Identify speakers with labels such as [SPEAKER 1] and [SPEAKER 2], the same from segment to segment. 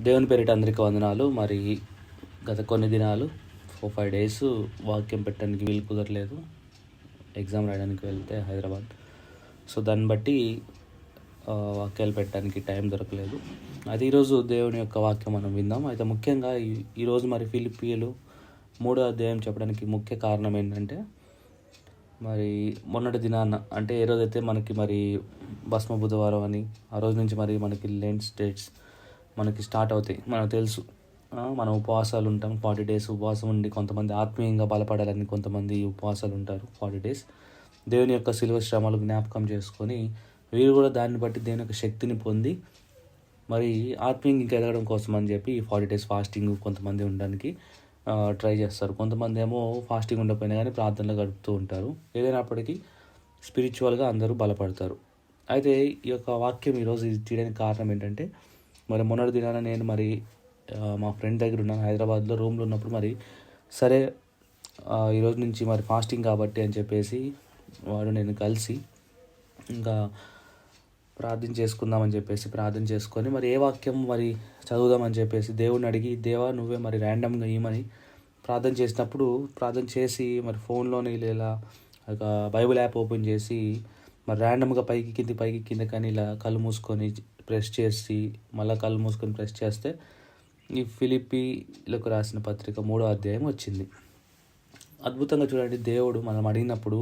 [SPEAKER 1] దేవుని పేరిట అందరికీ వందనాలు. మరి గత కొన్ని దినాలు 4-5 డేస్ వాక్యం పెట్టడానికి వీలు కుదరలేదు. ఎగ్జామ్ రాయడానికి వెళ్తే హైదరాబాద్. సో దాన్ని బట్టి వాక్యాలు పెట్టడానికి టైం దొరకలేదు. అయితే ఈరోజు దేవుని యొక్క వాక్యం మనం విందాం. అయితే ముఖ్యంగా ఈరోజు మరి ఫిలిప్పీయులు 3వ అధ్యాయం చెప్పడానికి ముఖ్య కారణం ఏంటంటే, మరి మొన్నటి దినాన అంటే ఏ రోజైతే మనకి మరి భస్మ బుధవారం అని ఆ రోజు నుంచి మరి మనకి లెంట్ డేట్స్ మనకి స్టార్ట్ అవుతాయి. మనకు తెలుసు, మనం ఉపవాసాలు ఉంటాం. 40 days ఉపవాసం ఉండి కొంతమంది ఆత్మీయంగా బలపడాలని కొంతమంది ఉపవాసాలు ఉంటారు 40 days. దేవుని యొక్క శిలువ శ్రమలు జ్ఞాపకం చేసుకొని వీరు కూడా దాన్ని బట్టి దేవుని యొక్క శక్తిని పొంది మరి ఆత్మీయంగా ఇంకా ఎదగడం కోసం అని చెప్పి 40 days ఫాస్టింగ్ కొంతమంది ఉండడానికి ట్రై చేస్తారు. కొంతమంది ఏమో ఫాస్టింగ్ ఉండకపోయినా కానీ ప్రార్థనలు గడుపుతూ ఉంటారు. ఏదైనప్పటికీ స్పిరిచువల్గా అందరూ బలపడతారు. అయితే ఈ యొక్క వాక్యం ఈరోజు ఇది తీయడానికి కారణం ఏంటంటే, మరి మొన్నటి దినాన నేను మరి మా ఫ్రెండ్ దగ్గర ఉన్నాను, హైదరాబాద్లో రూమ్లో ఉన్నప్పుడు మరి సరే ఈరోజు నుంచి మరి ఫాస్టింగ్ కాబట్టి అని చెప్పేసి వాడు నేను కలిసి ఇంకా ప్రార్థన చేసుకుందామని చెప్పేసి ప్రార్థన చేసుకొని మరి ఏ వాక్యం మరి చదువుదామని చెప్పేసి దేవుడిని అడిగి, దేవా నువ్వే మరి ర్యాండమ్గా ఇవ్వమని ప్రార్థన చేసినప్పుడు ప్రార్థన చేసి మరి ఫోన్లోనే ఇలా ఒక బైబిల్ యాప్ ఓపెన్ చేసి మరి ర్యాండమ్గా పైకి కింద కానీ ఇలా కళ్ళు మూసుకొని ప్రెస్ చేసి మళ్ళీ కళ్ళు మూసుకొని ప్రెస్ చేస్తే ఈ ఫిలిప్పీలకు రాసిన పత్రిక 3వ అధ్యాయం వచ్చింది. అద్భుతంగా చూడండి, దేవుడు మనం అడిగినప్పుడు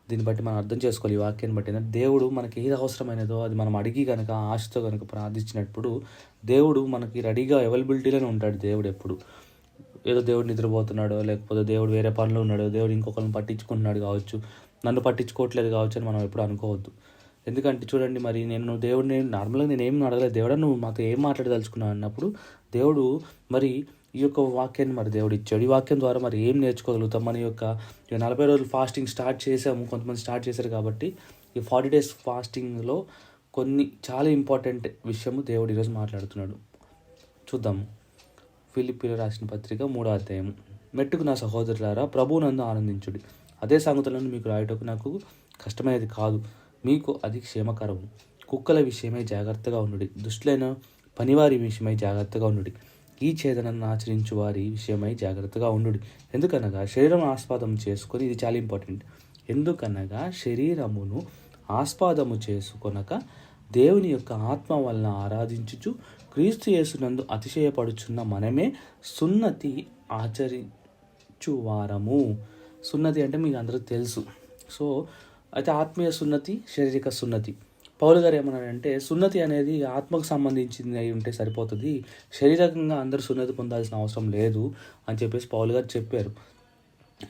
[SPEAKER 1] దీన్ని బట్టి మనం అర్థం చేసుకోవాలి. ఈ వాక్యాన్ని బట్టి దేవుడు మనకి ఏది అవసరమైనదో అది మనం అడిగి కనుక ఆశతో కనుక ప్రార్థించినప్పుడు దేవుడు మనకి రెడీగా అవైలబిలిటీలోనే ఉంటాడు. దేవుడు ఎప్పుడు ఏదో దేవుడు నిద్రపోతున్నాడో, లేకపోతే దేవుడు వేరే పనులు ఉన్నాడో, దేవుడు ఇంకొకరిని పట్టించుకుంటున్నాడు కావచ్చు, నన్ను పట్టించుకోవట్లేదు కావచ్చు అని మనం ఎప్పుడు అనుకోవద్దు. ఎందుకంటే చూడండి, మరి నేను దేవుడిని నార్మల్గా నేను ఏం అడగలేదు, దేవుడా నువ్వు మాతో ఏం మాట్లాడదలుచుకున్నావు అన్నప్పుడు దేవుడు మరి ఈ యొక్క వాక్యాన్ని మరి దేవుడు ఇచ్చాడు. ఈ వాక్యం ద్వారా మరి ఏం నేర్చుకోగలుగుతాం? మన యొక్క 40 రోజులు ఫాస్టింగ్ స్టార్ట్ చేసాము, కొంతమంది స్టార్ట్ చేశారు కాబట్టి ఈ 40 days ఫాస్టింగ్లో కొన్ని చాలా ఇంపార్టెంట్ విషయము దేవుడు ఈరోజు మాట్లాడుతున్నాడు. చూద్దాము. ఫిలిప్పీయులకు రాసిన పత్రిక 3వ అధ్యాయం. మెట్టుకు నా సహోదరులారా, ప్రభువునందు ఆనందించుడి. అదే సంగతులను మీకు రాయటకు నాకు కష్టమైనది కాదు, మీకు అది క్షేమకరము. కుక్కల విషయమై జాగ్రత్తగా ఉండుడి, దుష్టులైన పనివారి విషయమై జాగ్రత్తగా ఉండుడి, ఈ ఛేదనను ఆచరించు వారి విషయమై జాగ్రత్తగా ఉండుడి. ఎందుకనగా శరీరం ఆస్పాదము చేసుకొని, ఇది చాలా ఇంపార్టెంట్, ఎందుకనగా శరీరమును ఆస్పాదము చేసుకొనక దేవుని యొక్క ఆత్మ వలన ఆరాధించుచు క్రీస్తు యేసునందు అతిశయపడుచున్న మనమే సున్నతి ఆచరించువారము. సున్నతి అంటే మీకు అందరికీ తెలుసు. సో అయితే ఆత్మీయ సున్నతి, శారీరక సున్నతి. పౌలు గారు ఏమన్నారంటే, సున్నతి అనేది ఆత్మకు సంబంధించింది అయి ఉంటే సరిపోతుంది, శారీరకంగా అందరూ సున్నతి పొందాల్సిన అవసరం లేదు అని చెప్పేసి పౌలు గారు చెప్పారు.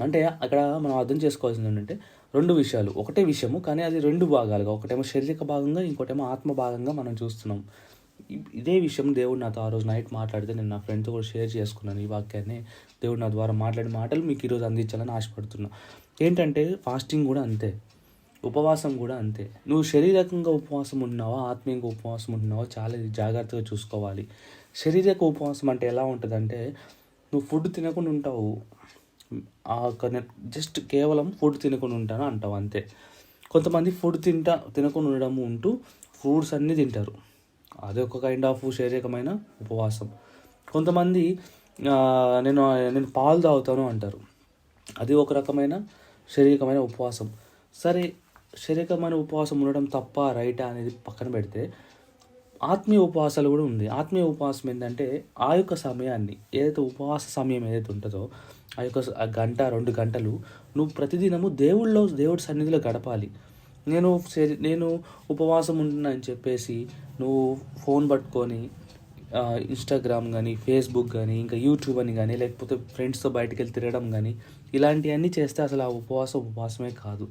[SPEAKER 1] అంటే అక్కడ మనం అర్థం చేసుకోవాల్సింది ఏంటంటే 2 విషయాలు, ఒకటే విషయము కానీ అది 2 భాగాలుగా, ఒకటేమో శారీరక భాగంగా, ఇంకోటేమో ఆత్మ భాగంగా మనం చూస్తున్నాం. ఇదే విషయం దేవుడు నాతో ఆ రోజు నైట్ మాట్లాడితే నేను నా ఫ్రెండ్తో కూడా షేర్ చేసుకున్నాను. ఈ వాక్యాన్ని దేవుడు నా ద్వారా మాట్లాడిన మాటలు మీకు ఈరోజు అందించాలని ఆశపడుతున్నా. ఏంటంటే ఫాస్టింగ్ కూడా అంతే, ఉపవాసం కూడా అంతే. నువ్వు శారీరకంగా ఉపవాసం ఉంటున్నావా, ఆత్మీయంగా ఉపవాసం ఉంటున్నావా, చాలా జాగ్రత్తగా చూసుకోవాలి. శారీరక ఉపవాసం అంటే ఎలా ఉంటుందంటే, నువ్వు ఫుడ్ తినకుండా ఉంటావు, జస్ట్ కేవలం ఫుడ్ తినకుండా ఉంటాను అంటావు అంతే. కొంతమంది ఫుడ్ తినకుండా ఉండడము ఉంటూ ఫ్రూట్స్ అన్నీ తింటారు, అది ఒక కైండ్ ఆఫ్ శారీరకమైన ఉపవాసం. కొంతమంది నేను పాలు తాగుతాను అంటారు, అది ఒక రకమైన శారీరకమైన ఉపవాసం. సరే, శారీరకమైన ఉపవాసం ఉండడం తప్ప రైటా అనేది పక్కన పెడితే ఆత్మీయ ఉపవాసాలు కూడా ఉంది. ఆత్మీయ ఉపవాసం ఏంటంటే ఆ యొక్క సమయాన్ని, ఏదైతే ఉపవాస సమయం ఏదైతే ఉంటుందో ఆ యొక్క 1-2 గంటలు నువ్వు ప్రతిదినము దేవుడి సన్నిధిలో గడపాలి. నేను ఉపవాసం ఉంటున్నా అని చెప్పేసి నువ్వు ఫోన్ పట్టుకొని ఇన్స్టాగ్రామ్ కానీ, ఫేస్బుక్ కానీ, ఇంకా యూట్యూబ్ అని కానీ, లేకపోతే ఫ్రెండ్స్తో బయటికి వెళ్ళి తిరగడం కానీ, ఇలాంటివన్నీ చేస్తే అసలు ఆ ఉపవాసమే కాదు.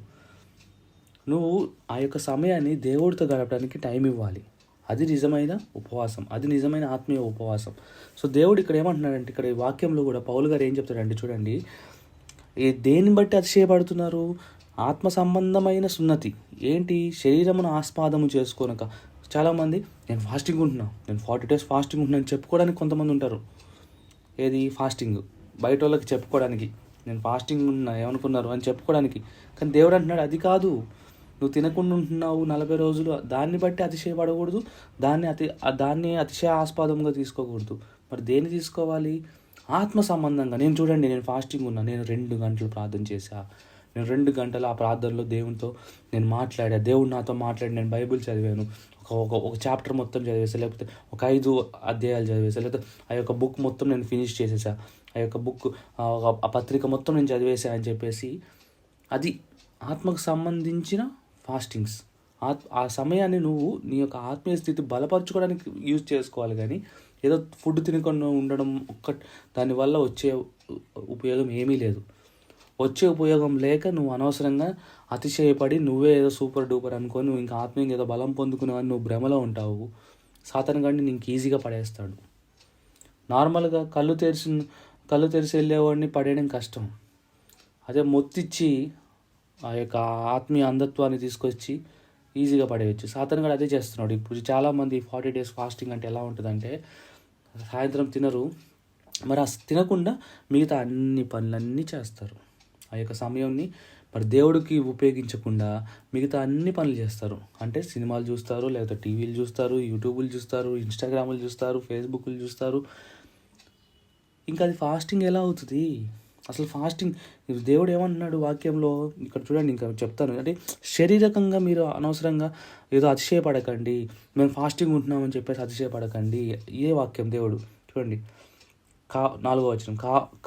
[SPEAKER 1] నువ్వు ఆ యొక్క సమయాన్ని దేవుడితో గడపడానికి టైం ఇవ్వాలి. అది నిజమైన ఉపవాసం, అది నిజమైన ఆత్మీయ ఉపవాసం. సో దేవుడు ఇక్కడ ఏమంటున్నాడంటే, ఇక్కడ ఈ వాక్యంలో కూడా పౌలు గారు ఏం చెప్తాడంటే చూడండి, దేన్ని బట్టి అతిశయపడుతున్నారు? ఆత్మ సంబంధమైన సున్నతి. ఏంటి? శరీరమును ఆస్పాదము చేసుకోనక. చాలామంది నేను ఫాస్టింగ్ ఉంటున్నా, నేను 40 days ఫాస్టింగ్ ఉంటున్నాను చెప్పుకోవడానికి కొంతమంది ఉంటారు. ఏది ఫాస్టింగ్ బయట వాళ్ళకి చెప్పుకోవడానికి, నేను ఫాస్టింగ్ ఉన్నా ఏమనుకున్నారు అని చెప్పుకోవడానికి. కానీ దేవుడు అంటున్నాడు అది కాదు, నువ్వు తినకుండా ఉంటున్నావు 40 రోజులు, దాన్ని బట్టి అతిశయపడకూడదు, దాన్ని అతిశయాస్పదంగా తీసుకోకూడదు. మరి దేన్ని తీసుకోవాలి? ఆత్మ సంబంధంగా. నేను ఫాస్టింగ్ ఉన్నా, నేను 2 గంటలు ప్రార్థన చేశా, నేను 2 గంటలు ఆ ప్రార్థనలో దేవునితో నేను మాట్లాడా, దేవుడు నాతో మాట్లాడి, నేను బైబిల్ చదివాను, ఒక చాప్టర్ మొత్తం చదివేసా, లేకపోతే ఒక 5 అధ్యాయాలు చదివేసా, లేకపోతే ఆ యొక్క బుక్ మొత్తం నేను ఫినిష్ చేసేసా, ఆ యొక్క బుక్ ఆ పత్రిక మొత్తం నేను చదివేసా అని చెప్పేసి, అది ఆత్మకు సంబంధించిన ఫాస్టింగ్స్. ఆ సమయాన్ని నువ్వు నీ యొక్క ఆత్మీయ స్థితి బలపరచుకోవడానికి యూజ్ చేసుకోవాలి. కానీ ఏదో ఫుడ్ తినకుండా ఉండడం దానివల్ల వచ్చే ఉపయోగం ఏమీ లేదు. వచ్చే ఉపయోగం లేక నువ్వు అనవసరంగా అతిశయపడి నువ్వే ఏదో సూపర్ డూపర్ అనుకొని నువ్వు ఇంకా ఆత్మీయంగా ఏదో బలం పొందుకున్నావని నువ్వు భ్రమలో ఉంటావు. సాతాను గాడిని నీకు ఈజీగా పడేస్తాడు. నార్మల్గా కళ్ళు తెరిచి వెళ్ళేవాడిని పడేయడం కష్టం. అదే మొత్తిచ్చి ఆ యొక్క ఆత్మీయ అంధత్వాన్ని తీసుకొచ్చి ఈజీగా పడేయచ్చు. సాతాను కూడా అదే చేస్తున్నాడు. ఇప్పుడు చాలామంది 40 days ఫాస్టింగ్ అంటే ఎలా ఉంటుందంటే, సాయంత్రం తినరు, మరి తినకుండా మిగతా అన్ని పనులన్నీ చేస్తారు. ఆ యొక్క సమయాన్ని మరి దేవుడికి ఉపయోగించకుండా మిగతా అన్ని పనులు చేస్తారు. అంటే సినిమాలు చూస్తారు, లేకపోతే టీవీలు చూస్తారు, యూట్యూబ్లు చూస్తారు, ఇన్స్టాగ్రామ్లు చూస్తారు, ఫేస్బుక్లు చూస్తారు. ఇంకా అది ఫాస్టింగ్ ఎలా అవుతుంది? అసలు ఫాస్టింగ్ దేవుడు ఏమంటున్నాడు వాక్యంలో? ఇక్కడ చూడండి, ఇంకా చెప్తాను. అంటే శారీరకంగా మీరు అనవసరంగా ఏదో అతిశయపడకండి, మేము ఫాస్టింగ్ ఉంటున్నామని చెప్పేసి అతిశయపడకండి. ఏ వాక్యం? దేవుడు చూడండి, 4వ వచనం,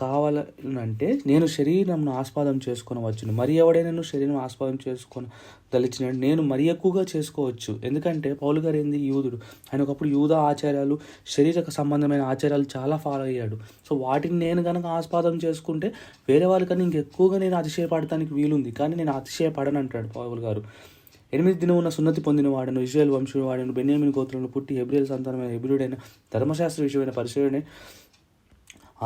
[SPEAKER 1] కావాలంటే నేను శరీరంను ఆస్వాదం చేసుకొని వచ్చును, మరి ఎవడైనా శరీరం ఆస్వాదం చేసుకొని దలిచినట్టు నేను మరి ఎక్కువగా చేసుకోవచ్చు. ఎందుకంటే పౌలు గారు యూదుడు, ఆయన ఒకప్పుడు యూద ఆచారాలు, శరీరక సంబంధమైన ఆచారాలు చాలా ఫాలో అయ్యాడు. సో వాటిని నేను కనుక ఆస్వాదం చేసుకుంటే వేరే వాళ్ళకన్నా ఇంకెక్కువగా నేను అతిశయపడటానికి వీలుంది. కానీ నేను అతిశయపడను అంటాడు పౌలు గారు. 8 దినమున సున్నతి పొందిన వాడను, ఇశ్రాయేలు వంశం వాడను, బెన్యామీను గోత్రంలో పుట్టి హెబ్రీయుల సంతానమైన హెబ్రీయుడైన, ధర్మశాస్త్ర విషయమైన పరిచయుడైన,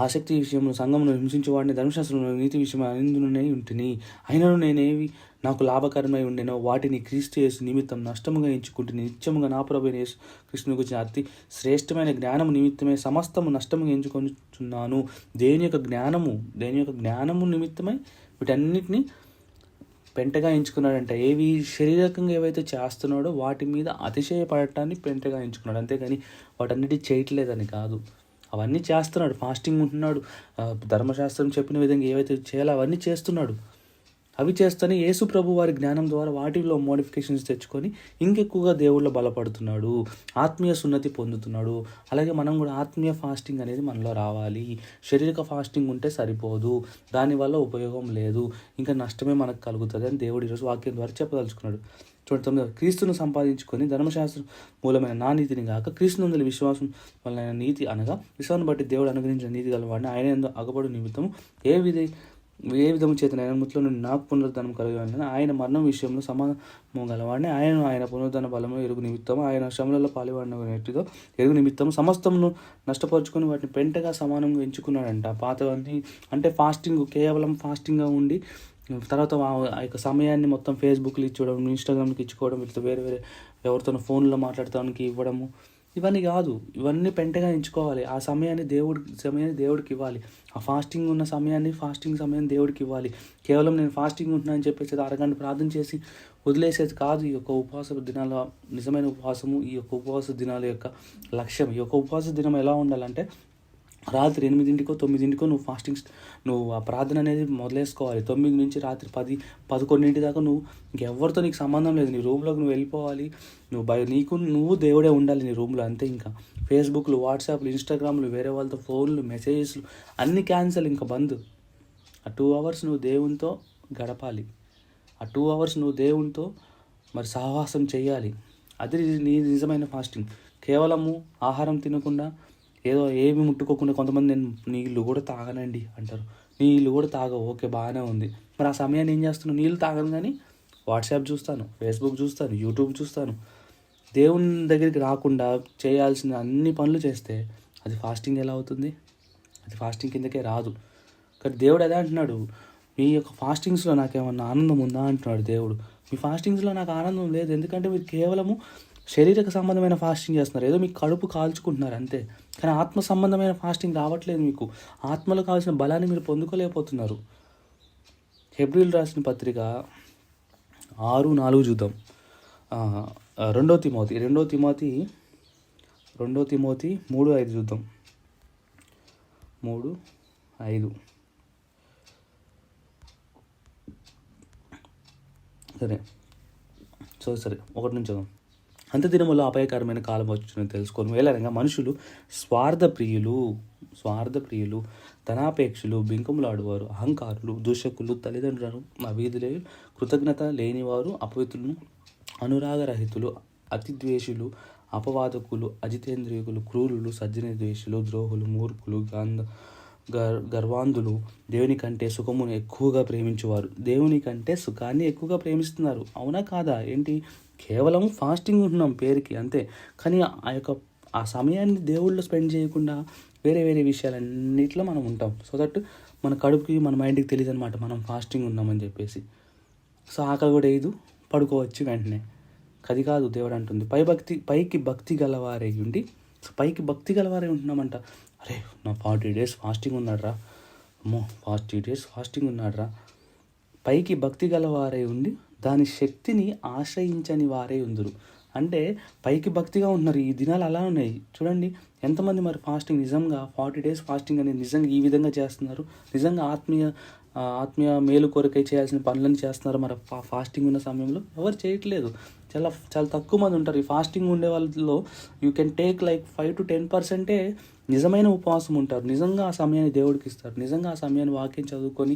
[SPEAKER 1] ఆసక్తి విషయంలో సంఘమును హింసించేవాడిని, ధర్మశాస్త్రంలో నీతి విషయం అనిందునే ఉంటిని. అయినను నేనేవి నాకు లాభకరమై ఉండేనో వాటిని క్రీస్తు యేసు నిమిత్తం నష్టముగా ఎంచుకుంటుని, నిత్యముగా నా ప్రభువైన యేసు క్రీస్తుని గురించి అతి శ్రేష్టమైన జ్ఞానము నిమిత్తమై సమస్తము నష్టముగా ఎంచుకొనిచున్నాను. దేని యొక్క జ్ఞానము నిమిత్తమై వీటన్నిటిని పెంటగా ఎంచుకున్నాడంట. శారీరకంగా ఏవైతే చేస్తున్నాడో వాటి మీద అతిశయపడటాన్ని పెంటగా ఎంచుకున్నాడు. అంతేగాని వాటన్నిటి చేయట్లేదని కాదు, అవన్నీ చేస్తున్నాడు. ఫాస్టింగ్ ఉంటున్నాడు, ధర్మశాస్త్రం చెప్పిన విధంగా ఏవైతే చేయాలో అవన్నీ చేస్తున్నాడు. అవి చేస్తూనే యేసు ప్రభు వారి జ్ఞానం ద్వారా వాటిలో మోడిఫికేషన్స్ తెచ్చుకొని ఇంకెక్కువగా దేవుళ్ళు బలపడుతున్నాడు, ఆత్మీయ సున్నతి పొందుతున్నాడు. అలాగే మనం కూడా ఆత్మీయ ఫాస్టింగ్ అనేది మనలో రావాలి. శారీరక ఫాస్టింగ్ ఉంటే సరిపోదు, దానివల్ల ఉపయోగం లేదు, ఇంకా నష్టమే మనకు కలుగుతుంది అని దేవుడు ఈరోజు వాక్యం ద్వారా చెప్పదలుచుకున్నాడు. చూడండి, క్రీస్తును సంపాదించుకొని ధర్మశాస్త్రం మూలమైన నా నీతిని కాక క్రీస్తునందలి విశ్వాసం వలన నీతి అనగా విశ్వాసాన్ని బట్టి దేవుడు అనుగ్రహించిన నీతి గలవాడిని ఆయన యందు అగపడు నిమిత్తం ఏ విధము చేత ఆయన మృతుల నుండి నాకు పునరుద్ధరణం కలగాలని, ఆయన మరణం విషయంలో సమానము గలవాడిని, ఆయన పునరుద్ధరణ బలము ఎరుగు నిమిత్తము, ఆయన శ్రమలలో పాలివాడిన నెట్టితో ఎరుగు నిమిత్తము సమస్తమును నష్టపరుచుకొని వాటిని పెంటగా సమానంగా ఎంచుకున్నాడంట. పాతవన్నీ అంటే ఫాస్టింగ్ కేవలం ఫాస్టింగ్గా ఉండి తర్వాత ఆ యొక్క సమయాన్ని మొత్తం ఫేస్బుక్లు ఇచ్చుకోవడం, ఇన్స్టాగ్రామ్కి ఇచ్చుకోవడం, వీటితో వేరే ఎవరితో ఫోన్లో మాట్లాడటానికి ఇవ్వడము, ఇవన్నీ కాదు. ఇవన్నీ పెంటగా ఎంచుకోవాలి. ఆ సమయాన్ని దేవుడికి ఇవ్వాలి. ఆ ఫాస్టింగ్ సమయాన్ని దేవుడికి ఇవ్వాలి. కేవలం నేను ఫాస్టింగ్ ఉంటున్నానని చెప్పేసి అరగంట ప్రార్థన చేసి వదిలేసేది కాదు. ఈ యొక్క ఉపవాస దినాల నిజమైన ఉపవాసము, ఈ యొక్క ఉపవాస దినాల యొక్క లక్ష్యం. ఈ యొక్క ఉపవాస దినం ఎలా ఉండాలంటే రాత్రి 8కో 9కో నువ్వు ఆ ప్రార్థన అనేది మొదలేసుకోవాలి. 9 నుంచి రాత్రి 10, 11 దాకా నువ్వు ఇంకెవరితో నీకు సంబంధం లేదు. నీ రూమ్లోకి నువ్వు వెళ్ళిపోవాలి. నువ్వు దేవుడే ఉండాలి నీ రూమ్లో, అంతే. ఇంకా ఫేస్బుక్లు, వాట్సాప్లు, ఇన్స్టాగ్రామ్లు, వేరే వాళ్ళతో ఫోన్లు, మెసేజెస్లు అన్నీ క్యాన్సల్, ఇంకా బంద్. ఆ 2 hours నువ్వు దేవునితో గడపాలి. ఆ 2 hours నువ్వు దేవునితో మరి సహవాసం చేయాలి. అది నీ నిజమైన ఫాస్టింగ్. కేవలము ఆహారం తినకుండా ఏదో ఏమి ముట్టుకోకుండా, కొంతమంది నేను నీళ్ళు కూడా తాగనండి అంటారు. నీళ్ళు కూడా తాగవు, ఓకే, బాగానే ఉంది. మరి ఆ సమయాన్ని ఏం చేస్తున్నాను? నీళ్ళు తాగను కానీ వాట్సాప్ చూస్తాను, ఫేస్బుక్ చూస్తాను, యూట్యూబ్ చూస్తాను. దేవుని దగ్గరికి రాకుండా చేయాల్సిన అన్ని పనులు చేస్తే అది ఫాస్టింగ్ ఎలా అవుతుంది? అది ఫాస్టింగ్ కిందకే రాదు. కానీ దేవుడు అదే అంటున్నాడు, మీ యొక్క ఫాస్టింగ్స్లో నాకేమన్నా ఆనందం ఉందా అంటున్నాడు దేవుడు. మీ ఫాస్టింగ్స్లో నాకు ఆనందం లేదు, ఎందుకంటే మీరు కేవలము శారీరక సంబంధమైన ఫాస్టింగ్ చేస్తున్నారు, ఏదో మీకు కడుపు కాల్చుకుంటున్నారు అంతే. కానీ ఆత్మ సంబంధమైన ఫాస్టింగ్ రావట్లేదు. మీకు ఆత్మలో కావాల్సిన బలాన్ని మీరు పొందుకోలేకపోతున్నారు. హెబ్రీయులు రాసిన పత్రిక 6:4 చూద్దాం. 2 తిమోతి 3:5 చూద్దాం. 3:5 సరే ఒకటి నుంచి చదువు. అంత్య దినములో అపాయకరమైన కాలం వచ్చునని తెలుసుకొని వేళరంగా మనుషులు స్వార్థప్రియులు, ధనాపేక్షులు, బింకములాడువారు, అహంకారులు, దూషకులు, తల్లిదండ్రులను అవిధులే, కృతజ్ఞత లేనివారు, అపవిత్రులు, అనురాగరహితులు, అతిద్వేషులు, అపవాదకులు, అజితేంద్రియులు, క్రూరులు, సజ్జనద్వేషులు, ద్రోహులు, మూర్ఖులు, గర్వాంధులు, దేవుని కంటే సుఖమును ఎక్కువగా ప్రేమించేవారు. దేవుని కంటే సుఖాన్ని ఎక్కువగా ప్రేమిస్తున్నారు. అవునా కాదా? ఏంటి, కేవలం ఫాస్టింగ్ ఉంటున్నాం పేరుకి అంతే, కానీ ఆ సమయాన్ని దేవుళ్ళు స్పెండ్ చేయకుండా వేరే వేరే విషయాలన్నింటిలో మనం ఉంటాం. సో దట్ మన కడుపుకి మన మైండ్కి తెలియదు అనమాట మనం ఫాస్టింగ్ ఉన్నామని చెప్పేసి. సో ఆకలి కూడా వేయదు, పడుకోవచ్చు వెంటనే. అది కాదు దేవుడు అంటుంది. పైకి భక్తి గలవారై ఉండి, పైకి భక్తి గలవారై ఉంటున్నామంట. అరే నా 40 days ఫాస్టింగ్ ఉన్నాడ్రా, అమ్మో 40 days ఫాస్టింగ్ ఉన్నాడ్రా. పైకి భక్తి గలవారై ఉండి దాని శక్తిని ఆశ్రయించని వారే ఉందురు. అంటే పైకి భక్తిగా ఉంటున్నారు, ఈ దినాలు అలా ఉన్నాయి. చూడండి ఎంతమంది మరి ఫాస్టింగ్ నిజంగా 40 days ఫాస్టింగ్ అనేది నిజంగా ఈ విధంగా చేస్తున్నారు, నిజంగా ఆత్మీయ మేలు కొరకై చేయాల్సిన పనులను చేస్తున్నారు. మరి ఫాస్టింగ్ ఉన్న సమయంలో ఎవరు చేయట్లేదు. చాలా తక్కువ మంది ఉంటారు. ఈ ఫాస్టింగ్ ఉండే వాళ్ళలో you can take like 5 to 10% నిజమైన ఉపవాసం ఉంటారు. నిజంగా ఆ సమయాన్ని దేవుడికి ఇస్తారు. నిజంగా ఆ సమయాన్ని వాక్యం చదువుకొని,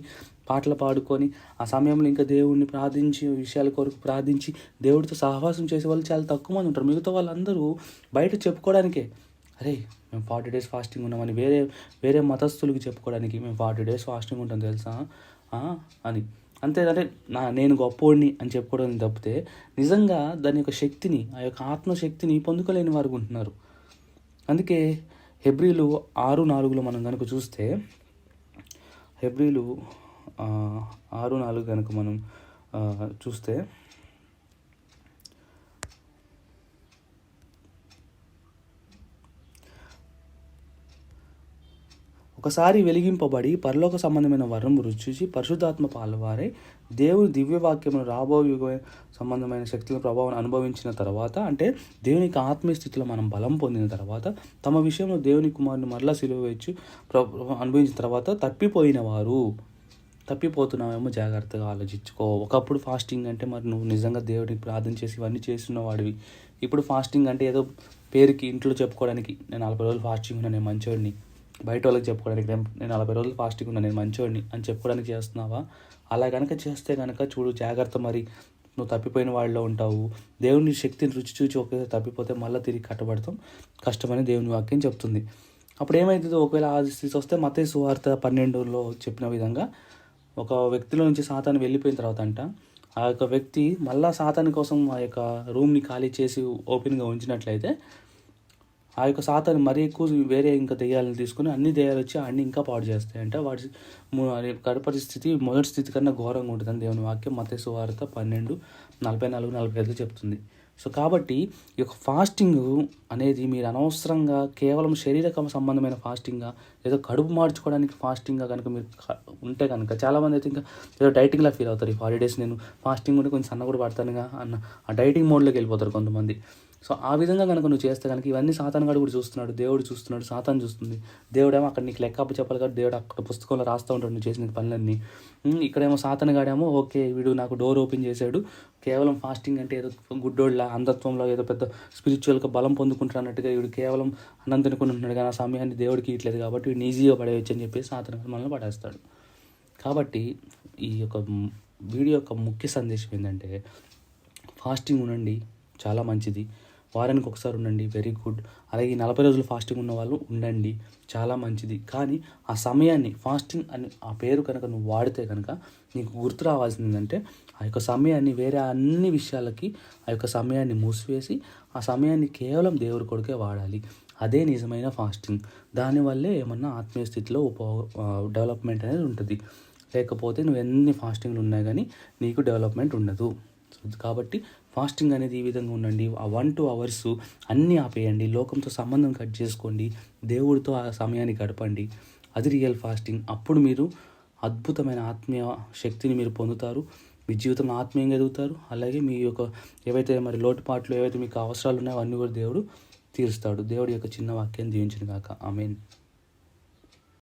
[SPEAKER 1] పాటలు పాడుకొని, ఆ సమయంలో ఇంకా దేవుడిని ప్రార్థించి, విషయాల కొరకు ప్రార్థించి దేవుడితో సహవాసం చేసే వాళ్ళు చాలా తక్కువ మంది ఉంటారు. మిగతా వాళ్ళందరూ బయట చెప్పుకోవడానికే, అరే మేము 40 days ఫాస్టింగ్ ఉన్నామని వేరే మతస్థులకి చెప్పుకోవడానికి, మేము 40 days ఫాస్టింగ్ ఉంటాం తెలుసా అని. అంతేనంటే నేను గొప్పోడిని అని చెప్పుకోవడానికి తప్పితే నిజంగా దాని యొక్క శక్తిని, ఆ యొక్క ఆత్మశక్తిని పొందుకోలేని వారు ఉంటున్నారు. అందుకే హెబ్రీలు 6:4 మనం కనుక చూస్తే, హెబ్రీలు 6:4 కనుక మనం చూస్తే, ఒకసారి వెలిగింపబడి పరలోక సంబంధమైన వరం రుచి పరిశుద్ధాత్మ పాలవారై దేవుని దివ్యవాక్యమును రాబోయే సంబంధమైన శక్తుల ప్రభావం అనుభవించిన తర్వాత, అంటే దేవునికి ఆత్మీయ స్థితిలో మనం బలం పొందిన తర్వాత, తమ విషయంలో దేవుని కుమారుని మరలా సిలువ వేసి అనుభవించిన తర్వాత తప్పిపోతున్నావేమో జాగ్రత్తగా ఆలోచించుకో. ఒకప్పుడు ఫాస్టింగ్ అంటే మరి నువ్వు నిజంగా దేవుడికి ప్రార్థన చేసి ఇవన్నీ చేస్తున్న వాడివి. ఇప్పుడు ఫాస్టింగ్ అంటే ఏదో పేరుకి ఇంట్లో చెప్పుకోవడానికి, నేను 40 రోజులు ఫాస్టింగ్ ఉన్నా నేను మంచోడిని, బయట వాళ్ళకి చెప్పుకోవడానికి నేను 40 రోజులు ఫాస్టింగ్ ఉన్నా నేను మంచోడిని అని చెప్పుకోవడానికి చేస్తున్నావా? అలా కనుక చేస్తే కనుక చూడు జాగ్రత్త, మరి నువ్వు తప్పిపోయిన వాళ్ళలో ఉంటావు. దేవుని శక్తిని రుచి చూచి ఒకవేళ తప్పిపోతే మళ్ళీ తిరిగి కట్టబడతాం కష్టమని దేవుని వాక్యం చెప్తుంది. అప్పుడు ఏమవుతుందో, ఒకవేళ ఆ స్థితి వస్తే మత్తయి సువార్త 12లో చెప్పిన విధంగా ఒక వ్యక్తిలో నుంచి సాతాను వెళ్ళిపోయిన తర్వాత అంట, ఆ యొక్క వ్యక్తి మళ్ళా సాతాను కోసం ఆ యొక్క రూమ్ని ఖాళీ చేసి ఓపెన్గా ఉంచినట్లయితే, ఆ యొక్క సాతాను మరీ ఎక్కువ వేరే ఇంకా దెయ్యాలను తీసుకుని అన్ని దెయ్యాలు వచ్చి అన్ని ఇంకా పాడు చేస్తాయంట. వాటి కడపటి స్థితి మొదటి స్థితి కన్నా ఘోరంగా ఉంటుందని దేవుని వాక్యం మత్తయి సువార్త 12:44-45 చెప్తుంది. సో కాబట్టి ఈ యొక్క ఫాస్టింగ్ అనేది మీరు అనవసరంగా కేవలం శారీరక సంబంధమైన ఫాస్టింగ్గా, ఏదో కడుపు మార్చుకోవడానికి ఫాస్టింగ్గా కనుక మీరు ఉంటే కనుక, చాలామంది అయితే ఇంకా ఏదో డైటింగ్లా ఫీల్ అవుతారు. ఈ 40 days నేను ఫాస్టింగ్ ఉంటే కొంచెం సన్న కూడా పడతానుగా అన్న ఆ డైటింగ్ మోడ్లోకి వెళ్ళిపోతారు కొంతమంది. సో ఆ విధంగా కనుక నువ్వు చేస్తే కనుక ఇవన్నీ సాతాను గాడు కూడా చూస్తున్నాడు, దేవుడు చూస్తున్నాడు, సాతాను చూస్తుంది. దేవుడేమో అక్కడ నీకు లెక్క చెప్పాలి కాబట్టి దేవుడు అక్కడ పుస్తకంలో రాస్తూ ఉంటాడు నువ్వు చేసిన పనులన్నీ. ఇక్కడేమో సాతాను గాడేమో ఓకే వీడు నాకు డోర్ ఓపెన్ చేశాడు, కేవలం ఫాస్టింగ్ అంటే ఏదో గుడ్డోళ్ళ అంధత్వంలో ఏదో పెద్ద స్పిరిచువల్గా బలం పొందుకుంటాడు అన్నట్టుగా వీడు కేవలం అన్నం తినుకుని ఉంటున్నాడు, కానీ ఆ సమయాన్ని దేవుడికి ఇట్లేదు కాబట్టి వీడిని ఈజీగా పడేయచ్చు అని చెప్పి సాతాను మనల్ని పడేస్తాడు. కాబట్టి ఈ యొక్క వీడియో యొక్క ముఖ్య సందేశం ఏంటంటే, ఫాస్టింగ్ ఉండండి, చాలా మంచిది. వారానికి ఒకసారి ఉండండి, వెరీ గుడ్. అలాగే 40 రోజులు ఫాస్టింగ్ ఉన్న వాళ్ళు ఉండండి, చాలా మంచిది. కానీ ఆ సమయాన్ని ఫాస్టింగ్ అని ఆ పేరు కనుక నువ్వు వాడితే కనుక నీకు గుర్తు రావాల్సింది ఏంటంటే, ఆ యొక్క సమయాన్ని వేరే అన్ని విషయాలకి ఆ యొక్క సమయాన్ని మూసివేసి ఆ సమయాన్ని కేవలం దేవుడి కొడుకే వాడాలి. అదే నిజమైన ఫాస్టింగ్. దానివల్లే ఏమన్నా ఆత్మీయ స్థితిలో డెవలప్మెంట్ అనేది ఉంటుంది. లేకపోతే నువ్వు ఎన్ని ఫాస్టింగ్లు ఉన్నాయి కానీ నీకు డెవలప్మెంట్ ఉండదు. కాబట్టి ఫాస్టింగ్ అనేది ఈ విధంగా ఉండండి. ఆ 1-2 hours అన్నీ ఆపేయండి, లోకంతో సంబంధం కట్ చేసుకోండి, దేవుడితో ఆ సమయాన్ని గడపండి. అది రియల్ ఫాస్టింగ్. అప్పుడు మీరు అద్భుతమైన ఆత్మీయ శక్తిని మీరు పొందుతారు. మీ జీవితంలో ఆత్మీయంగా ఎదుగుతారు. అలాగే మీ యొక్క ఏవైతే మరి లోటుపాట్లు ఏవైతే మీకు అవసరాలు ఉన్నాయో అవన్నీ కూడా దేవుడు తీరుస్తాడు. దేవుడి యొక్క చిన్న వాక్యాన్ని దీవించును గాక. ఆమేన్.